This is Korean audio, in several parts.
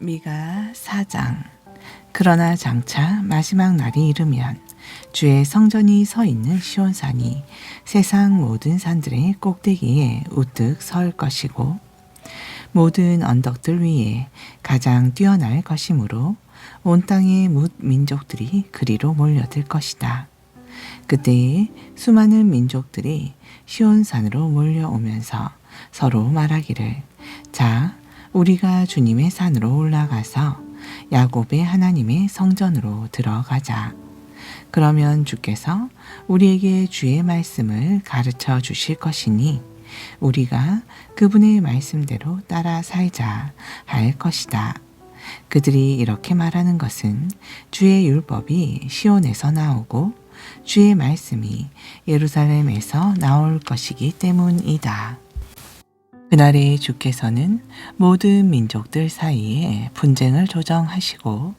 미가 4장. 그러나 장차 마지막 날이 이르면 주의 성전이 서 있는 시온산이 세상 모든 산들의 꼭대기에 우뚝 설 것이고 모든 언덕들 위에 가장 뛰어날 것이므로 온 땅의 뭇 민족들이 그리로 몰려들 것이다. 그때에 수많은 민족들이 시온산으로 몰려오면서 서로 말하기를, 자, 우리가 주님의 산으로 올라가서 야곱의 하나님의 성전으로 들어가자. 그러면 주께서 우리에게 주의 말씀을 가르쳐 주실 것이니 우리가 그분의 말씀대로 따라 살자 할 것이다. 그들이 이렇게 말하는 것은 주의 율법이 시온에서 나오고 주의 말씀이 예루살렘에서 나올 것이기 때문이다. 그날에 주께서는 모든 민족들 사이에 분쟁을 조정하시고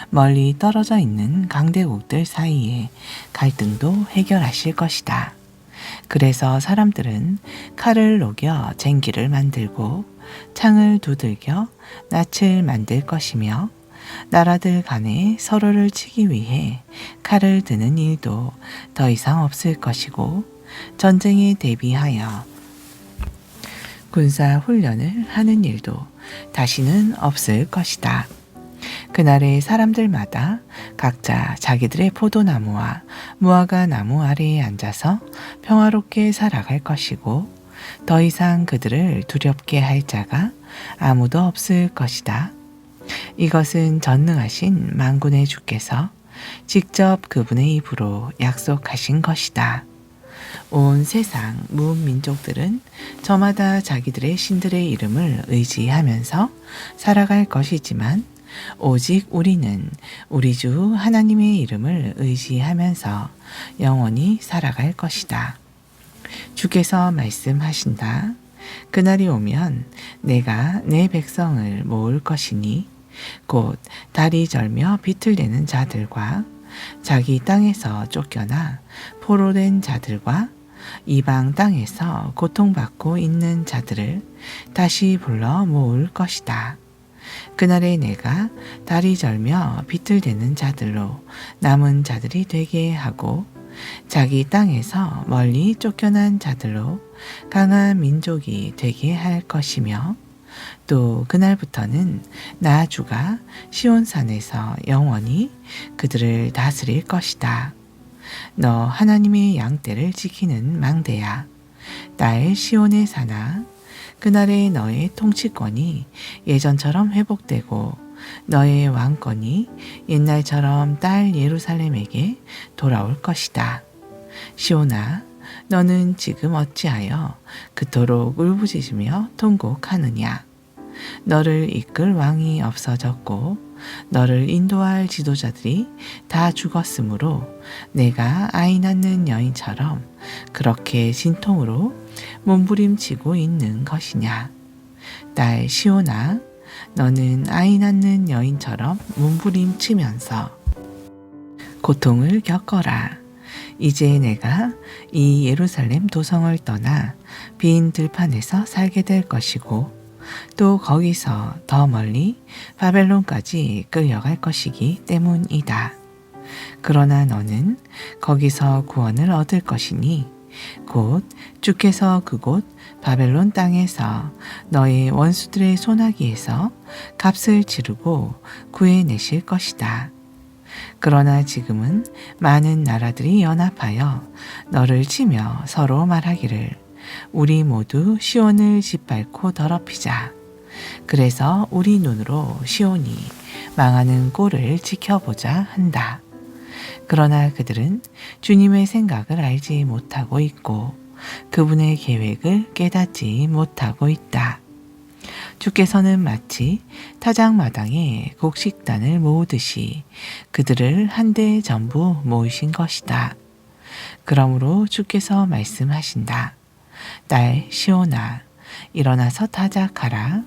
멀리 떨어져 있는 강대국들 사이에 갈등도 해결하실 것이다. 그래서 사람들은 칼을 녹여 쟁기를 만들고 창을 두들겨 낯을 만들 것이며 나라들 간에 서로를 치기 위해 칼을 드는 일도 더 이상 없을 것이고 전쟁에 대비하여 군사 훈련을 하는 일도 다시는 없을 것이다. 그날에 사람들마다 각자 자기들의 포도나무와 무화과 나무 아래에 앉아서 평화롭게 살아갈 것이고 더 이상 그들을 두렵게 할 자가 아무도 없을 것이다. 이것은 전능하신 만군의 주께서 직접 그분의 입으로 약속하신 것이다. 온 세상 모든 민족들은 저마다 자기들의 신들의 이름을 의지하면서 살아갈 것이지만 오직 우리는 우리 주 하나님의 이름을 의지하면서 영원히 살아갈 것이다. 주께서 말씀하신다. 그날이 오면 내가 내 백성을 모을 것이니 곧 다리 절며 비틀대는 자들과 자기 땅에서 쫓겨나 포로된 자들과 이방 땅에서 고통받고 있는 자들을 다시 불러 모을 것이다. 그날에 내가 다리 절며 비틀대는 자들로 남은 자들이 되게 하고 자기 땅에서 멀리 쫓겨난 자들로 강한 민족이 되게 할 것이며 또 그날부터는 나 주가 시온산에서 영원히 그들을 다스릴 것이다. 너 하나님의 양떼를 지키는 망대야. 딸 시온의 산아, 그날에 너의 통치권이 예전처럼 회복되고 너의 왕권이 옛날처럼 딸 예루살렘에게 돌아올 것이다. 시온아, 너는 지금 어찌하여 그토록 울부짖으며 통곡하느냐? 너를 이끌 왕이 없어졌고 너를 인도할 지도자들이 다 죽었으므로 내가 아이 낳는 여인처럼 그렇게 진통으로 몸부림치고 있는 것이냐? 딸 시온아, 너는 아이 낳는 여인처럼 몸부림치면서 고통을 겪어라. 이제 내가 이 예루살렘 도성을 떠나 빈 들판에서 살게 될 것이고 또 거기서 더 멀리 바벨론까지 끌려갈 것이기 때문이다. 그러나 너는 거기서 구원을 얻을 것이니 곧 주께서 그곳 바벨론 땅에서 너의 원수들의 손아귀에서 값을 치르고 구해내실 것이다. 그러나 지금은 많은 나라들이 연합하여 너를 치며 서로 말하기를 우리 모두 시온을 짓밟고 더럽히자. 그래서 우리 눈으로 시온이 망하는 꼴을 지켜보자 한다. 그러나 그들은 주님의 생각을 알지 못하고 있고 그분의 계획을 깨닫지 못하고 있다. 주께서는 마치 타작마당에 곡식단을 모으듯이 그들을 한데 전부 모으신 것이다. 그러므로 주께서 말씀하신다. 딸 시온아, 일어나서 타작하라.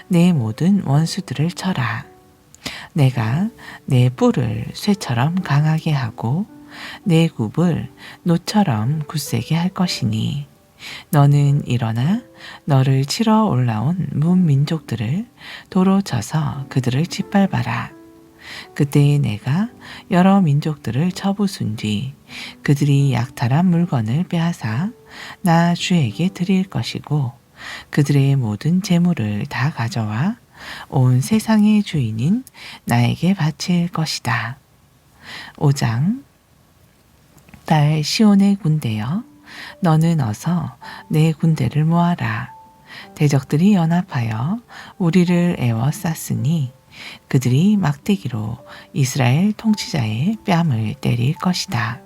내 모든 원수들을 쳐라. 내가 내 뿔을 쇠처럼 강하게 하고 내 굽을 노처럼 굳세게 할 것이니 너는 일어나 너를 치러 올라온 문민족들을 도로 쳐서 그들을 짓밟아라. 그때에 내가 여러 민족들을 쳐부순 뒤 그들이 약탈한 물건을 빼앗아 나 주에게 드릴 것이고 그들의 모든 재물을 다 가져와 온 세상의 주인인 나에게 바칠 것이다. 5장. 딸 시온의 군대여, 너는 어서 내 군대를 모아라. 대적들이 연합하여 우리를 애워쌌으니 그들이 막대기로 이스라엘 통치자의 뺨을 때릴 것이다.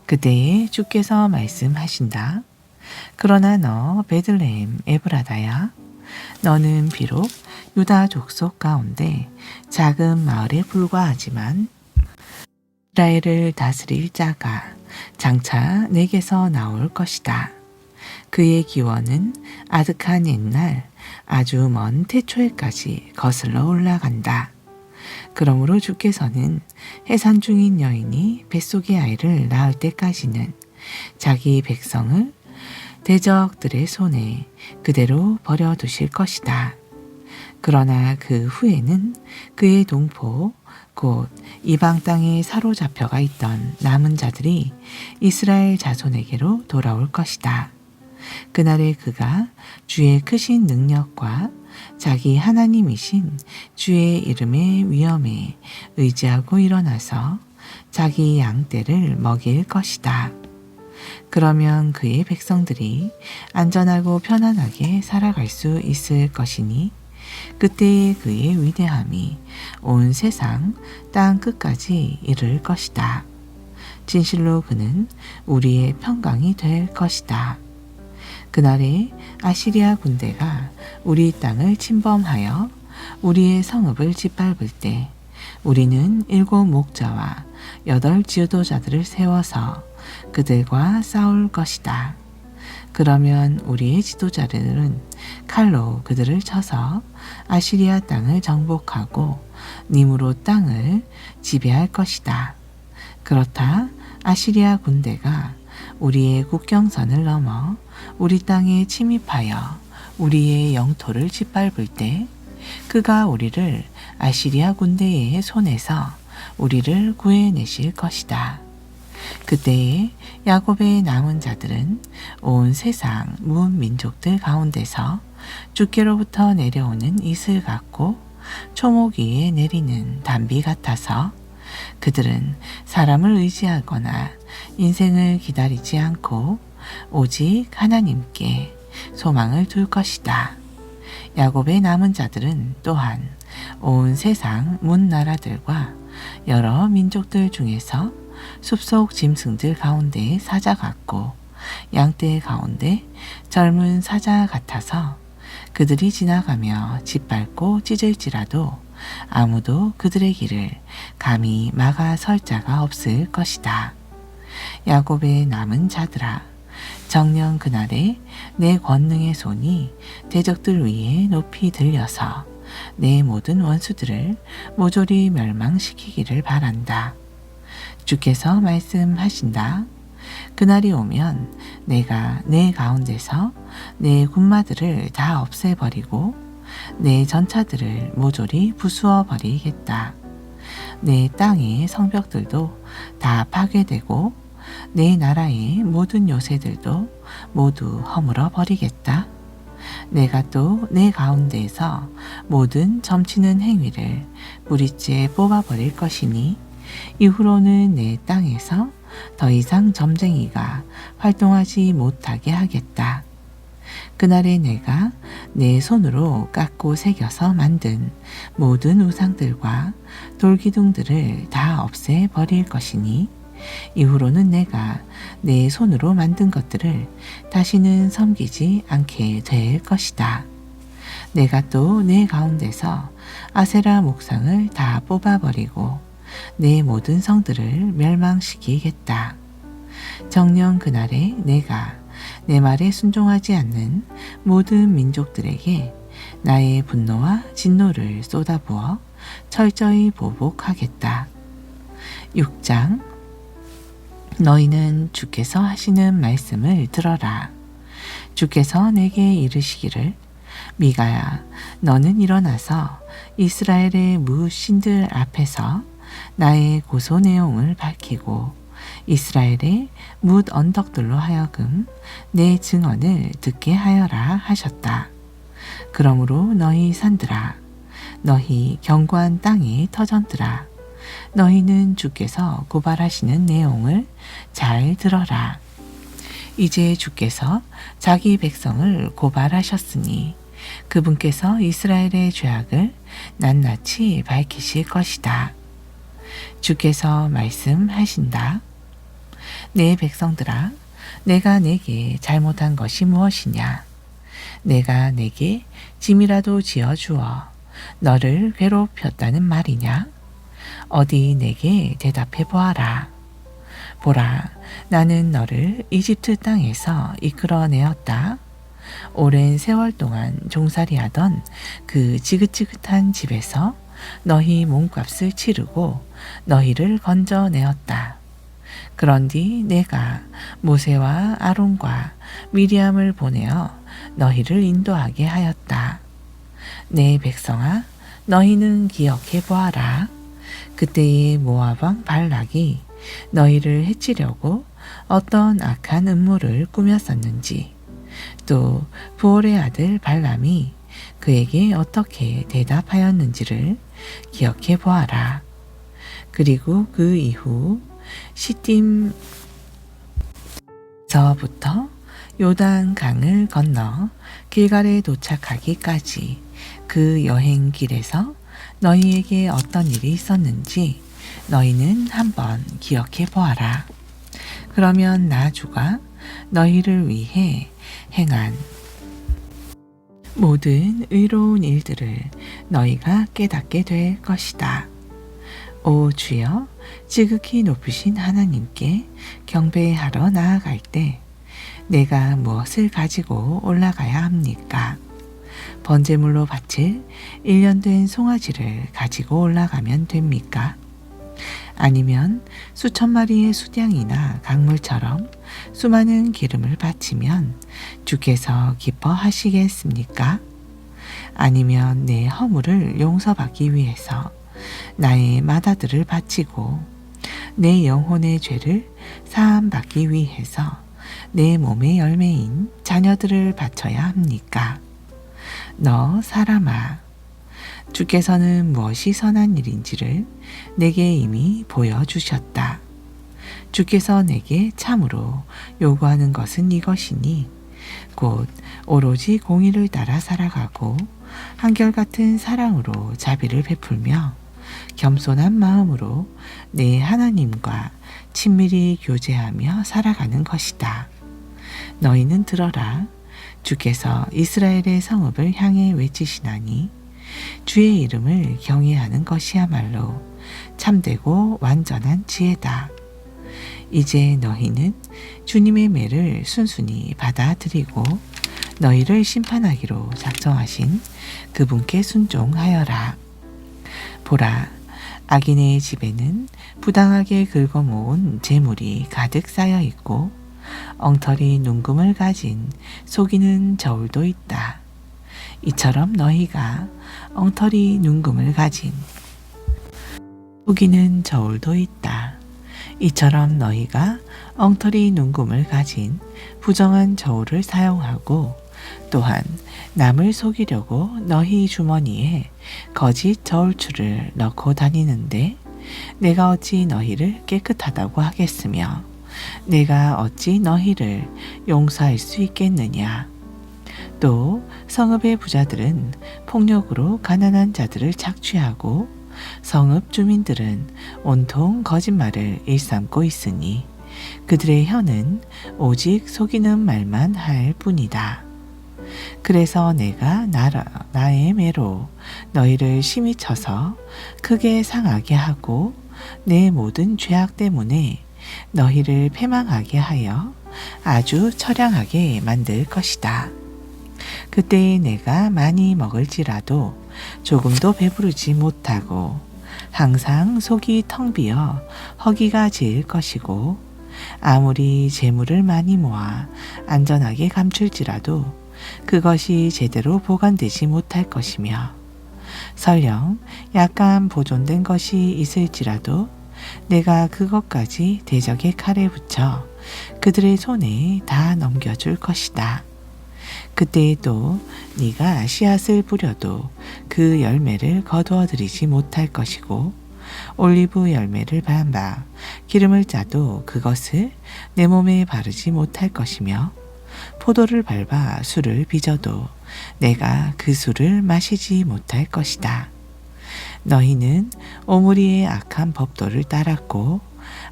그때에 주께서 말씀하신다. 그러나 너 베들레헴 에브라다야, 너는 비록 유다 족속 가운데 작은 마을에 불과하지만 이스라엘을 다스릴 자가 장차 내게서 나올 것이다. 그의 기원은 아득한 옛날 아주 먼 태초에까지 거슬러 올라간다. 그러므로 주께서는 해산 중인 여인이 뱃속의 아이를 낳을 때까지는 자기 백성을 대적들의 손에 그대로 버려두실 것이다. 그러나 그 후에는 그의 동포 곧 이방 땅에 사로잡혀가 있던 남은 자들이 이스라엘 자손에게로 돌아올 것이다. 그날에 그가 주의 크신 능력과 자기 하나님이신 주의 이름의 위엄에 의지하고 일어나서 자기 양떼를 먹일 것이다. 그러면 그의 백성들이 안전하고 편안하게 살아갈 수 있을 것이니 그때에 그의 위대함이 온 세상 땅 끝까지 이를 것이다. 진실로 그는 우리의 평강이 될 것이다. 그날에 아시리아 군대가 우리 땅을 침범하여 우리의 성읍을 짓밟을 때 우리는 7 목자와 8 지도자들을 세워서 그들과 싸울 것이다. 그러면 우리의 지도자들은 칼로 그들을 쳐서 아시리아 땅을 정복하고 니므로 땅을 지배할 것이다. 그렇다 아시리아 군대가 우리의 국경선을 넘어 우리 땅에 침입하여 우리의 영토를 짓밟을 때 그가 우리를 아시리아 군대의 손에서 우리를 구해내실 것이다. 그때에 야곱의 남은 자들은 온 세상 문민족들 가운데서 주께로부터 내려오는 이슬 같고 초목 위에 내리는 단비 같아서 그들은 사람을 의지하거나 인생을 기다리지 않고 오직 하나님께 소망을 둘 것이다. 야곱의 남은 자들은 또한 온 세상 문나라들과 여러 민족들 중에서 숲속 짐승들 가운데 사자 같고 양떼 가운데 젊은 사자 같아서 그들이 지나가며 짓밟고 찢을지라도 아무도 그들의 길을 감히 막아 설 자가 없을 것이다. 야곱의 남은 자들아, 정녕 그날에 내 권능의 손이 대적들 위에 높이 들려서 내 모든 원수들을 모조리 멸망시키기를 바란다. 주께서 말씀하신다. 그날이 오면 내가 내 가운데서 내 군마들을 다 없애버리고 내 전차들을 모조리 부수어 버리겠다. 내 땅의 성벽들도 다 파괴되고 내 나라의 모든 요새들도 모두 허물어 버리겠다. 내가 또 내 가운데에서 모든 점치는 행위를 뿌리째 뽑아버릴 것이니 이후로는 내 땅에서 더 이상 점쟁이가 활동하지 못하게 하겠다. 그날에 내가 내 손으로 깎고 새겨서 만든 모든 우상들과 돌기둥들을 다 없애 버릴 것이니 이후로는 내가 내 손으로 만든 것들을 다시는 섬기지 않게 될 것이다. 내가 또 내 가운데서 아세라 목상을 다 뽑아버리고 내 모든 성들을 멸망시키겠다. 정녕 그날에 내가 내 말에 순종하지 않는 모든 민족들에게 나의 분노와 진노를 쏟아부어 철저히 보복하겠다. 6장. 너희는 주께서 하시는 말씀을 들어라. 주께서 내게 이르시기를 미가야 너는 일어나서 이스라엘의 무 신들 앞에서 나의 고소 내용을 밝히고 이스라엘의 뭇 언덕들로 하여금 내 증언을 듣게 하여라 하셨다. 그러므로 너희 산들아 너희 견고한 땅의 터전들아 너희는 주께서 고발하시는 내용을 잘 들어라. 이제 주께서 자기 백성을 고발하셨으니 그분께서 이스라엘의 죄악을 낱낱이 밝히실 것이다. 주께서 말씀하신다. 내 백성들아, 내가 내게 잘못한 것이 무엇이냐? 내가 내게 짐이라도 지어주어 너를 괴롭혔다는 말이냐? 어디 내게 대답해 보아라. 보라, 나는 너를 이집트 땅에서 이끌어내었다. 오랜 세월 동안 종살이하던 그 지긋지긋한 집에서 너희 몸값을 치르고 너희를 건져내었다. 그런뒤 내가 모세와 아론과 미리암을 보내어 너희를 인도하게 하였다. 내 백성아, 너희는 기억해 보아라. 그때의 모압 왕 발락이 너희를 해치려고 어떤 악한 음모를 꾸몄었는지, 또 부올의 아들 발람이 그에게 어떻게 대답하였는지를 기억해 보아라. 그리고 그 이후 시딤서부터 요단 강을 건너 길갈에 도착하기까지 그 여행 길에서 너희에게 어떤 일이 있었는지 너희는 한번 기억해 보아라. 그러면 나 주가 너희를 위해 행한 모든 의로운 일들을 너희가 깨닫게 될 것이다. 오 주여, 지극히 높으신 하나님께 경배하러 나아갈 때 내가 무엇을 가지고 올라가야 합니까? 번제물로 바칠 1년 된 송아지를 가지고 올라가면 됩니까? 아니면 수천 마리의 수량이나 강물처럼 수많은 기름을 바치면 주께서 기뻐하시겠습니까? 아니면 내 허물을 용서받기 위해서 나의 마다들을 바치고 내 영혼의 죄를 사함받기 위해서 내 몸의 열매인 자녀들을 바쳐야 합니까? 너 사람아, 주께서는 무엇이 선한 일인지를 내게 이미 보여주셨다. 주께서 내게 참으로 요구하는 것은 이것이니 곧 오로지 공의를 따라 살아가고 한결같은 사랑으로 자비를 베풀며 겸손한 마음으로 내 하나님과 친밀히 교제하며 살아가는 것이다. 너희는 들어라. 주께서 이스라엘의 성읍을 향해 외치시나니 주의 이름을 경외하는 것이야말로 참되고 완전한 지혜다. 이제 너희는 주님의 매를 순순히 받아들이고 너희를 심판하기로 작정하신 그분께 순종하여라. 보라, 악인의 집에는 부당하게 긁어모은 재물이 가득 쌓여 있고 엉터리 눈금을 가진 속이는 저울도 있다. 이처럼 너희가 엉터리 눈금을 가진 속이는 저울도 있다. 이처럼 너희가 엉터리 눈금을 가진 부정한 저울을 사용하고 또한 남을 속이려고 너희 주머니에 거짓 저울추를 넣고 다니는데 내가 어찌 너희를 깨끗하다고 하겠으며 내가 어찌 너희를 용서할 수 있겠느냐. 또 성읍의 부자들은 폭력으로 가난한 자들을 착취하고 성읍 주민들은 온통 거짓말을 일삼고 있으니 그들의 혀는 오직 속이는 말만 할 뿐이다. 그래서 내가 나의 매로 너희를 심히 쳐서 크게 상하게 하고 내 모든 죄악 때문에 너희를 패망하게 하여 아주 처량하게 만들 것이다. 그때에 내가 많이 먹을지라도 조금도 배부르지 못하고 항상 속이 텅 비어 허기가 질 것이고 아무리 재물을 많이 모아 안전하게 감출지라도 그것이 제대로 보관되지 못할 것이며 설령 약간 보존된 것이 있을지라도 내가 그것까지 대적의 칼에 붙여 그들의 손에 다 넘겨줄 것이다. 그때에 또 네가 씨앗을 뿌려도 그 열매를 거두어들이지 못할 것이고 올리브 열매를 밟아 기름을 짜도 그것을 내 몸에 바르지 못할 것이며 포도를 밟아 술을 빚어도 내가 그 술을 마시지 못할 것이다. 너희는 오므리의 악한 법도를 따랐고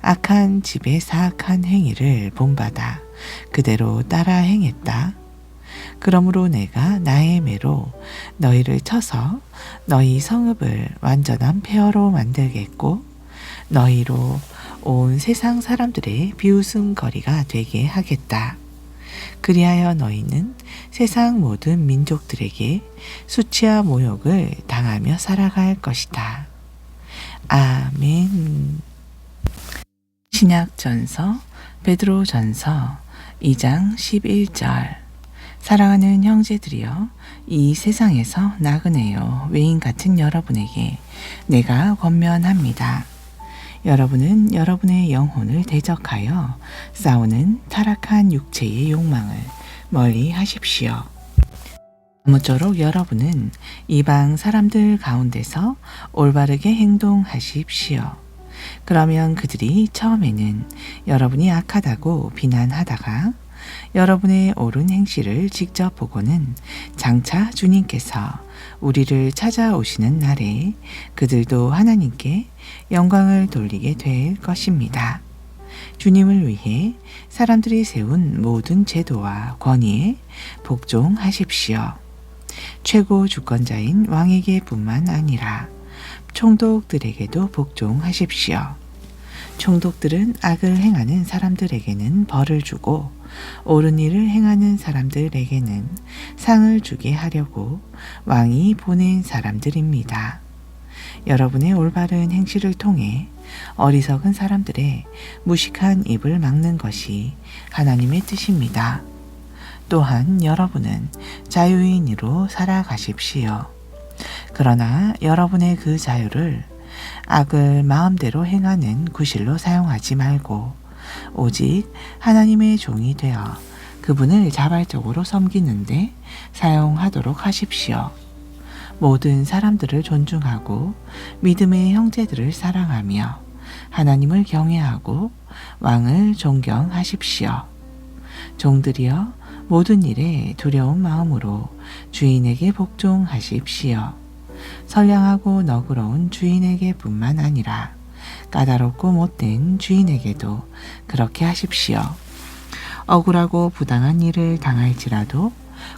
악한 집의 사악한 행위를 본받아 그대로 따라 행했다. 그러므로 내가 나의 매로 너희를 쳐서 너희 성읍을 완전한 폐허로 만들겠고 너희로 온 세상 사람들의 비웃음거리가 되게 하겠다. 그리하여 너희는 세상 모든 민족들에게 수치와 모욕을 당하며 살아갈 것이다. 아멘. 신약전서 베드로전서 2장 11절. 사랑하는 형제들이여, 이 세상에서 나그네요 외인 같은 여러분에게 내가 권면합니다. 여러분은 여러분의 영혼을 대적하여 싸우는 타락한 육체의 욕망을 멀리 하십시오. 아무쪼록 여러분은 이방 사람들 가운데서 올바르게 행동하십시오. 그러면 그들이 처음에는 여러분이 악하다고 비난하다가 여러분의 옳은 행실을 직접 보고는 장차 주님께서 우리를 찾아오시는 날에 그들도 하나님께 영광을 돌리게 될 것입니다. 주님을 위해 사람들이 세운 모든 제도와 권위에 복종하십시오. 최고 주권자인 왕에게 뿐만 아니라 총독들에게도 복종하십시오. 총독들은 악을 행하는 사람들에게는 벌을 주고 옳은 일을 행하는 사람들에게는 상을 주게 하려고 왕이 보낸 사람들입니다. 여러분의 올바른 행실을 통해 어리석은 사람들의 무식한 입을 막는 것이 하나님의 뜻입니다. 또한 여러분은 자유인으로 살아가십시오. 그러나 여러분의 그 자유를 악을 마음대로 행하는 구실로 사용하지 말고 오직 하나님의 종이 되어 그분을 자발적으로 섬기는데 사용하도록 하십시오. 모든 사람들을 존중하고 믿음의 형제들을 사랑하며 하나님을 경외하고 왕을 존경하십시오. 종들이여, 모든 일에 두려운 마음으로 주인에게 복종하십시오. 선량하고 너그러운 주인에게 뿐만 아니라 까다롭고 못된 주인에게도 그렇게 하십시오. 억울하고 부당한 일을 당할지라도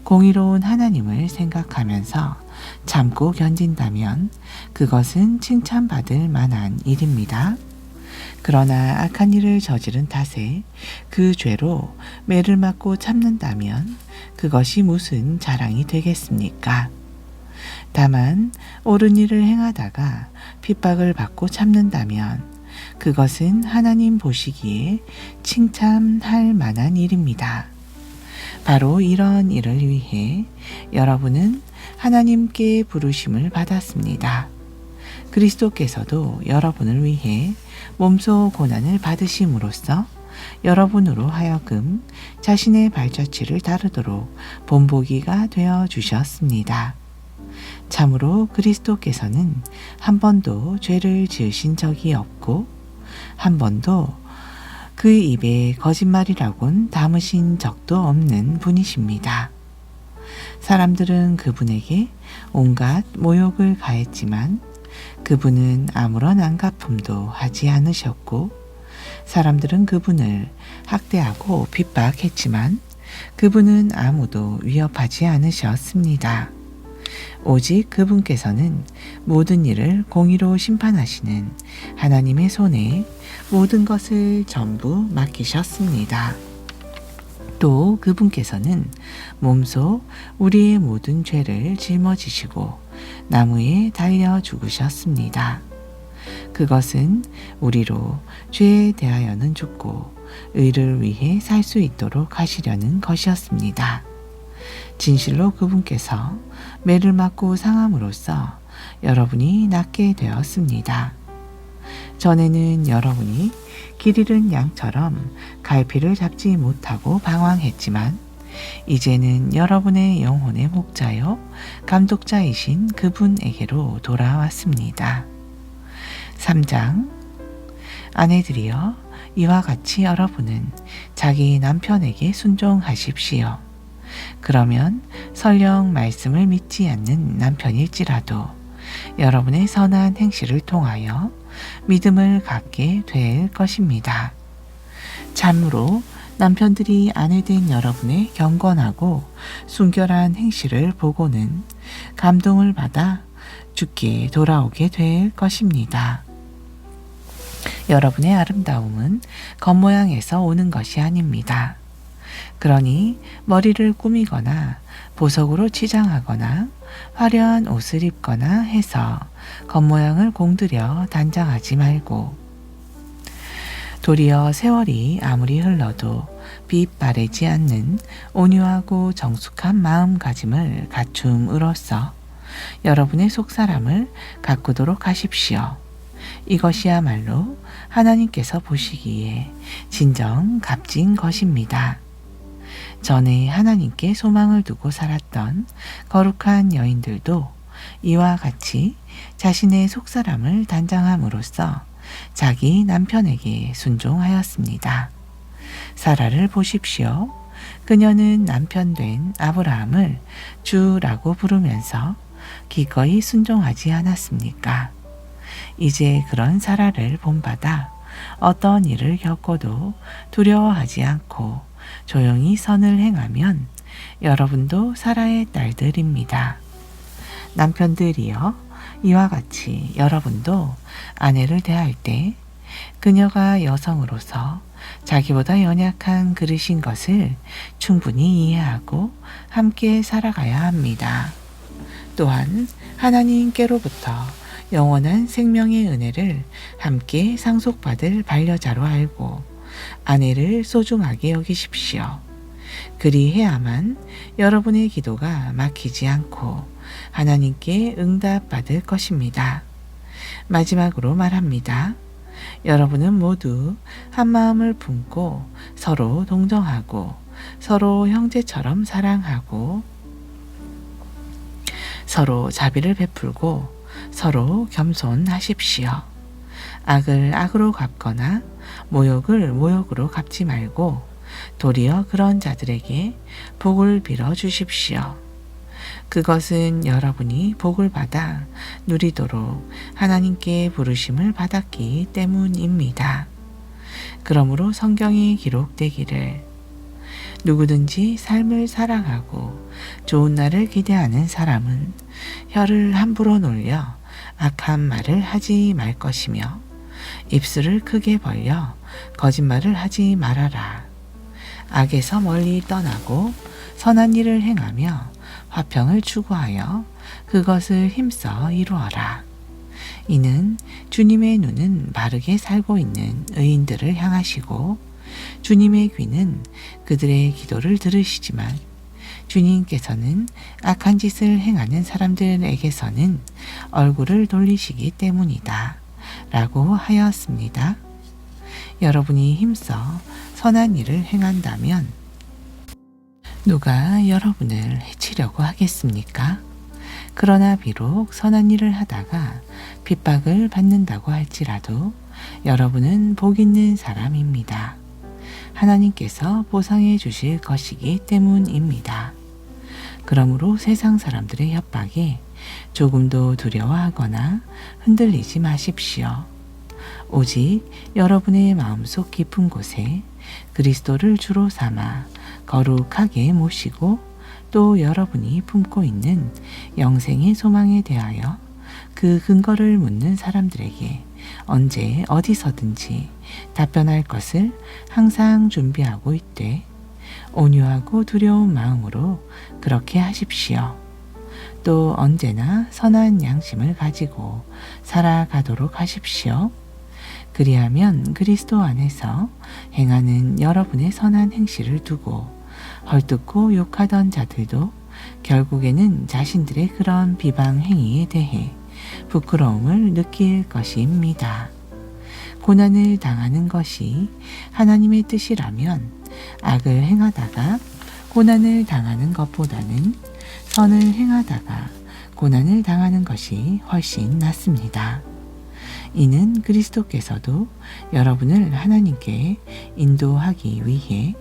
공의로운 하나님을 생각하면서 참고 견딘다면 그것은 칭찬받을 만한 일입니다. 그러나 악한 일을 저지른 탓에 그 죄로 매를 맞고 참는다면 그것이 무슨 자랑이 되겠습니까? 다만 옳은 일을 행하다가 핍박을 받고 참는다면 그것은 하나님 보시기에 칭찬할 만한 일입니다. 바로 이런 일을 위해 여러분은 하나님께 부르심을 받았습니다. 그리스도께서도 여러분을 위해 몸소 고난을 받으심으로써 여러분으로 하여금 자신의 발자취를 다루도록 본보기가 되어 주셨습니다. 참으로 그리스도께서는 한 번도 죄를 지으신 적이 없고 한 번도 그 입에 거짓말이라곤 담으신 적도 없는 분이십니다. 사람들은 그분에게 온갖 모욕을 가했지만 그분은 아무런 안갚음도 하지 않으셨고 사람들은 그분을 학대하고 핍박했지만 그분은 아무도 위협하지 않으셨습니다. 오직 그분께서는 모든 일을 공의로 심판하시는 하나님의 손에 모든 것을 전부 맡기셨습니다. 또 그분께서는 몸소 우리의 모든 죄를 짊어지시고 나무에 달려 죽으셨습니다. 그것은 우리로 죄에 대하여는 죽고 의를 위해 살 수 있도록 하시려는 것이었습니다. 진실로 그분께서 매를 맞고 상함으로써 여러분이 낫게 되었습니다. 전에는 여러분이 길 잃은 양처럼 갈피를 잡지 못하고 방황했지만 이제는 여러분의 영혼의 목자요 감독자이신 그분에게로 돌아왔습니다. 3장 아내들이여 이와 같이 여러분은 자기 남편에게 순종하십시오. 그러면 설령 말씀을 믿지 않는 남편일지라도 여러분의 선한 행실을 통하여 믿음을 갖게 될 것입니다. 참으로 남편들이 아내된 여러분의 경건하고 순결한 행실을 보고는 감동을 받아 주께 돌아오게 될 것입니다. 여러분의 아름다움은 겉모양에서 오는 것이 아닙니다. 그러니 머리를 꾸미거나 보석으로 치장하거나 화려한 옷을 입거나 해서 겉모양을 공들여 단장하지 말고 도리어 세월이 아무리 흘러도 빛 바래지 않는 온유하고 정숙한 마음가짐을 갖춤으로써 여러분의 속사람을 가꾸도록 하십시오. 이것이야말로 하나님께서 보시기에 진정 값진 것입니다. 전에 하나님께 소망을 두고 살았던 거룩한 여인들도 이와 같이 자신의 속사람을 단장함으로써 자기 남편에게 순종하였습니다. 사라를 보십시오. 그녀는 남편 된 아브라함을 주라고 부르면서 기꺼이 순종하지 않았습니까? 이제 그런 사라를 본받아 어떤 일을 겪어도 두려워하지 않고 조용히 선을 행하면 여러분도 사라의 딸들입니다. 남편들이여 이와 같이 여러분도 아내를 대할 때 그녀가 여성으로서 자기보다 연약한 그릇인 것을 충분히 이해하고 함께 살아가야 합니다. 또한 하나님께로부터 영원한 생명의 은혜를 함께 상속받을 반려자로 알고 아내를 소중하게 여기십시오. 그리해야만 여러분의 기도가 막히지 않고 하나님께 응답받을 것입니다. 마지막으로 말합니다. 여러분은 모두 한 마음을 품고 서로 동정하고 서로 형제처럼 사랑하고 서로 자비를 베풀고 서로 겸손하십시오. 악을 악으로 갚거나 모욕을 모욕으로 갚지 말고 도리어 그런 자들에게 복을 빌어 주십시오. 그것은 여러분이 복을 받아 누리도록 하나님께 부르심을 받았기 때문입니다. 그러므로 성경에 기록되기를 누구든지 삶을 사랑하고 좋은 날을 기대하는 사람은 혀를 함부로 놀려 악한 말을 하지 말 것이며 입술을 크게 벌려 거짓말을 하지 말아라. 악에서 멀리 떠나고 선한 일을 행하며 화평을 추구하여 그것을 힘써 이루어라. 이는 주님의 눈은 바르게 살고 있는 의인들을 향하시고 주님의 귀는 그들의 기도를 들으시지만 주님께서는 악한 짓을 행하는 사람들에게서는 얼굴을 돌리시기 때문이다. 라고 하였습니다. 여러분이 힘써 선한 일을 행한다면 누가 여러분을 해치려고 하겠습니까? 그러나 비록 선한 일을 하다가 핍박을 받는다고 할지라도 여러분은 복 있는 사람입니다. 하나님께서 보상해 주실 것이기 때문입니다. 그러므로 세상 사람들의 협박에 조금도 두려워하거나 흔들리지 마십시오. 오직 여러분의 마음속 깊은 곳에 그리스도를 주로 삼아 거룩하게 모시고 또 여러분이 품고 있는 영생의 소망에 대하여 그 근거를 묻는 사람들에게 언제 어디서든지 답변할 것을 항상 준비하고 있되 온유하고 두려운 마음으로 그렇게 하십시오. 또 언제나 선한 양심을 가지고 살아가도록 하십시오. 그리하면 그리스도 안에서 행하는 여러분의 선한 행실을 두고 헐뜯고 욕하던 자들도 결국에는 자신들의 그런 비방 행위에 대해 부끄러움을 느낄 것입니다. 고난을 당하는 것이 하나님의 뜻이라면 악을 행하다가 고난을 당하는 것보다는 선을 행하다가 고난을 당하는 것이 훨씬 낫습니다. 이는 그리스도께서도 여러분을 하나님께 인도하기 위해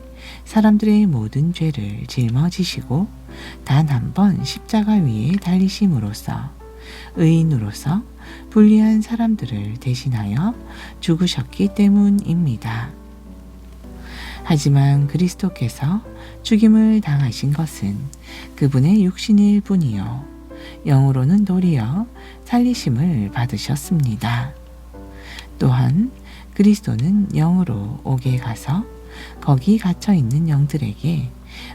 사람들의 모든 죄를 짊어지시고 단 한 번 십자가 위에 달리심으로써 의인으로서 불리한 사람들을 대신하여 죽으셨기 때문입니다. 하지만 그리스도께서 죽임을 당하신 것은 그분의 육신일 뿐이요 영으로는 도리어 살리심을 받으셨습니다. 또한 그리스도는 영으로 옥에 가서 거기 갇혀 있는 영들에게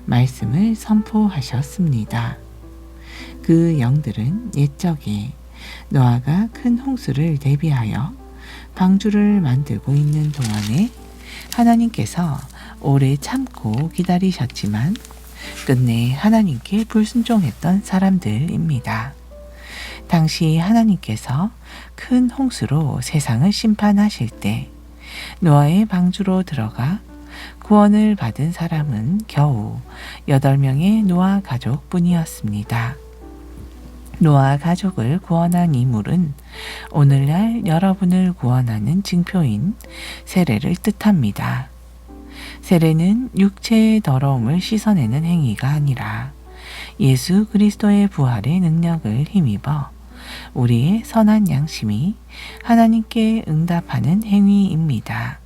말씀을 선포하셨습니다. 그 영들은 옛적에 노아가 큰 홍수를 대비하여 방주를 만들고 있는 동안에 하나님께서 오래 참고 기다리셨지만 끝내 하나님께 불순종했던 사람들입니다. 당시 하나님께서 큰 홍수로 세상을 심판하실 때 노아의 방주로 들어가 구원을 받은 사람은 겨우 8명의 노아 가족뿐이었습니다. 노아 가족을 구원한 인물은 오늘날 여러분을 구원하는 징표인 세례를 뜻합니다. 세례는 육체의 더러움을 씻어내는 행위가 아니라 예수 그리스도의 부활의 능력을 힘입어 우리의 선한 양심이 하나님께 응답하는 행위입니다.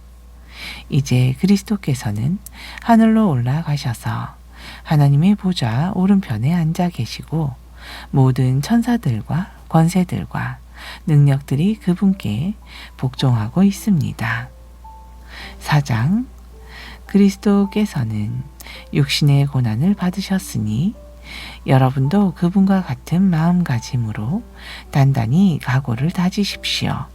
이제 그리스도께서는 하늘로 올라가셔서 하나님의 보좌 오른편에 앉아 계시고 모든 천사들과 권세들과 능력들이 그분께 복종하고 있습니다. 4장 그리스도께서는 육신의 고난을 받으셨으니 여러분도 그분과 같은 마음가짐으로 단단히 각오를 다지십시오.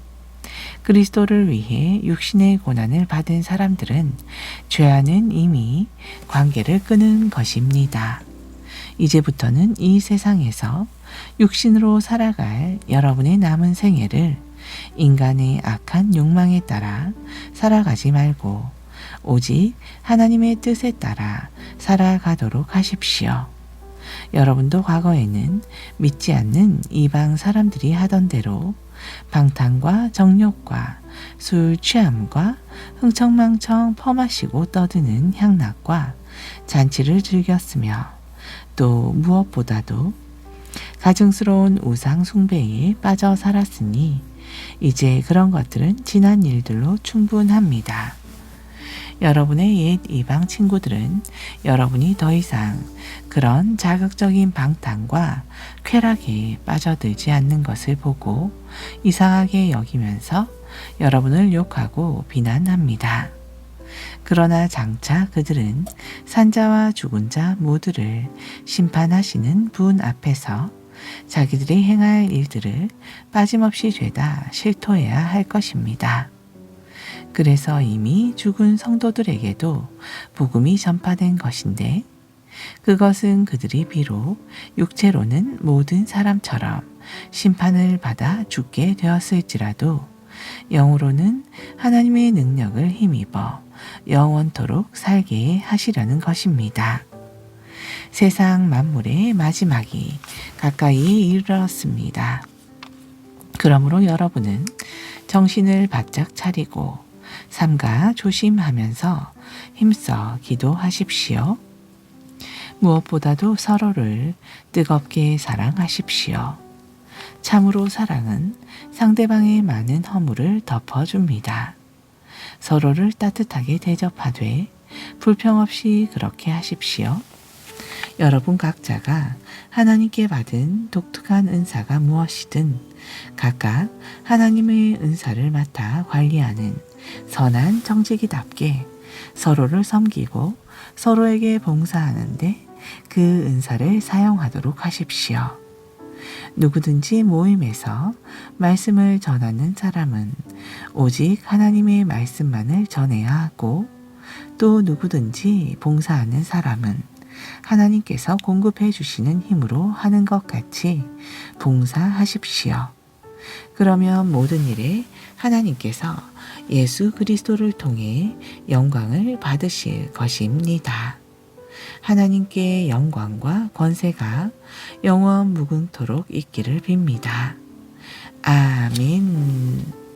그리스도를 위해 육신의 고난을 받은 사람들은 죄와는 이미 관계를 끊은 것입니다. 이제부터는 이 세상에서 육신으로 살아갈 여러분의 남은 생애를 인간의 악한 욕망에 따라 살아가지 말고 오직 하나님의 뜻에 따라 살아가도록 하십시오. 여러분도 과거에는 믿지 않는 이방 사람들이 하던 대로 방탕과 정욕과 술 취함과 흥청망청 퍼마시고 떠드는 향락과 잔치를 즐겼으며 또 무엇보다도 가증스러운 우상 숭배에 빠져 살았으니 이제 그런 것들은 지난 일들로 충분합니다. 여러분의 옛 이방 친구들은 여러분이 더 이상 그런 자극적인 방탕과 쾌락에 빠져들지 않는 것을 보고 이상하게 여기면서 여러분을 욕하고 비난합니다. 그러나 장차 그들은 산자와 죽은 자 모두를 심판하시는 분 앞에서 자기들이 행할 일들을 빠짐없이 죄다 실토해야 할 것입니다. 그래서 이미 죽은 성도들에게도 복음이 전파된 것인데 그것은 그들이 비록 육체로는 모든 사람처럼 심판을 받아 죽게 되었을지라도 영으로는 하나님의 능력을 힘입어 영원토록 살게 하시려는 것입니다. 세상 만물의 마지막이 가까이 이르렀습니다. 그러므로 여러분은 정신을 바짝 차리고 삼가 조심하면서 힘써 기도하십시오. 무엇보다도 서로를 뜨겁게 사랑하십시오. 참으로 사랑은 상대방의 많은 허물을 덮어줍니다. 서로를 따뜻하게 대접하되 불평 없이 그렇게 하십시오. 여러분 각자가 하나님께 받은 독특한 은사가 무엇이든 각각 하나님의 은사를 맡아 관리하는 선한 정직이답게 서로를 섬기고 서로에게 봉사하는데 그 은사를 사용하도록 하십시오. 누구든지 모임에서 말씀을 전하는 사람은 오직 하나님의 말씀만을 전해야 하고 또 누구든지 봉사하는 사람은 하나님께서 공급해 주시는 힘으로 하는 것 같이 봉사하십시오. 그러면 모든 일에 하나님께서 예수 그리스도를 통해 영광을 받으실 것입니다. 하나님께 영광과 권세가 영원 무궁토록 있기를 빕니다. 아멘.